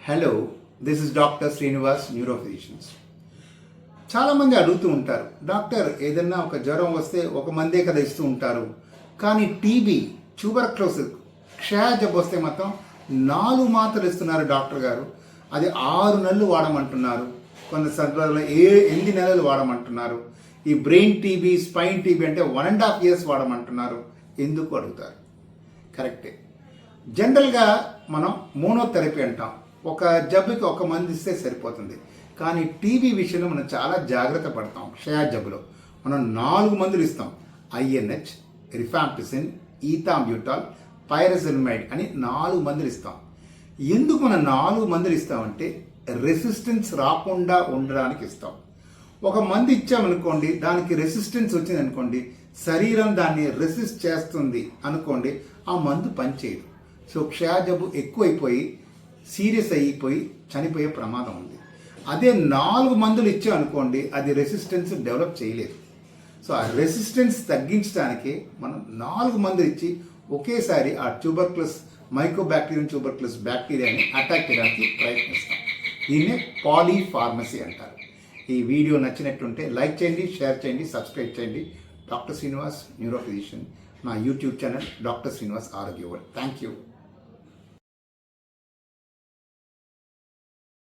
Hello, this is doctor Srinivas, neuro physicians. చాలామంది అడుగుతూ ఉంటారు, డాక్టర్ ఏదన్నా ఒక జ్వరం వస్తే ఒక మందే కదా ఇస్తూ ఉంటారు, కానీ టీబీ, ట్యూబర్క్లోసిస్, క్షయ జబ్బు వస్తే మాత్రం 4 మాత్రలు ఇస్తున్నారు డాక్టర్ గారు. అది 6 నెలలు వాడమంటున్నారు, కొన్ని సందర్భాల్లో 8 నెలలు వాడమంటున్నారు. ఈ బ్రెయిన్ టీబీ, స్పైన్ టీబీ అంటే 1.5 years వాడమంటున్నారు. ఎందుకు అడుగుతారు? కరెక్టే. జనరల్గా మనం మోనోథెరపీ అంటాం. ఒక జబ్బుకి ఒక మందు ఇస్తే సరిపోతుంది. కానీ టీబీ విషయంలో మనం చాలా జాగ్రత్త పడతాం. క్షయ జబ్బులో మనం 4 మందులు ఇస్తాం. ఐఎన్హెచ్, రిఫాంపిసిన్, ఈథాంబ్యూటాల్, పైరసిల్మైడ్ అని 4 మందులు ఇస్తాం. ఎందుకు మనం 4 మందులు ఇస్తామంటే రెసిస్టెన్స్ రాకుండా ఉండడానికి ఇస్తాం. ఒక మందు ఇచ్చామనుకోండి, దానికి రెసిస్టెన్స్ వచ్చింది అనుకోండి, శరీరం దాన్ని రెసిస్ట్ చేస్తుంది అనుకోండి, ఆ మందు పనిచేయదు. సో క్షయ జబ్బు ఎక్కువైపోయి సీరియస్ అయిపోయి చనిపోయే ప్రమాదం ఉంది. అదే 4 మందులు ఇచ్చామనుకోండి, అది రెసిస్టెన్స్ డెవలప్ చేయలేదు. సో ఆ రెసిస్టెన్స్ తగ్గించడానికి మనం 4 మందులు ఇచ్చి ఒకేసారి ఆ ట్యూబర్క్యులస్ మైకోబాక్టీరియం ట్యూబర్క్యులస్ బ్యాక్టీరియాని అటాక్ చేయడానికి ప్రయత్నిస్తాం. దీన్నే పాలీఫార్మసీ అంటారు. ఈ వీడియో నచ్చినట్టుంటే లైక్ చేయండి, షేర్ చేయండి, సబ్స్క్రైబ్ చేయండి. Doctor Srinivas, neuro physician. నా యూట్యూబ్ ఛానల్ డాక్టర్ శ్రీనివాస్ ఆరోగ్య వరల్డ్. Thank you.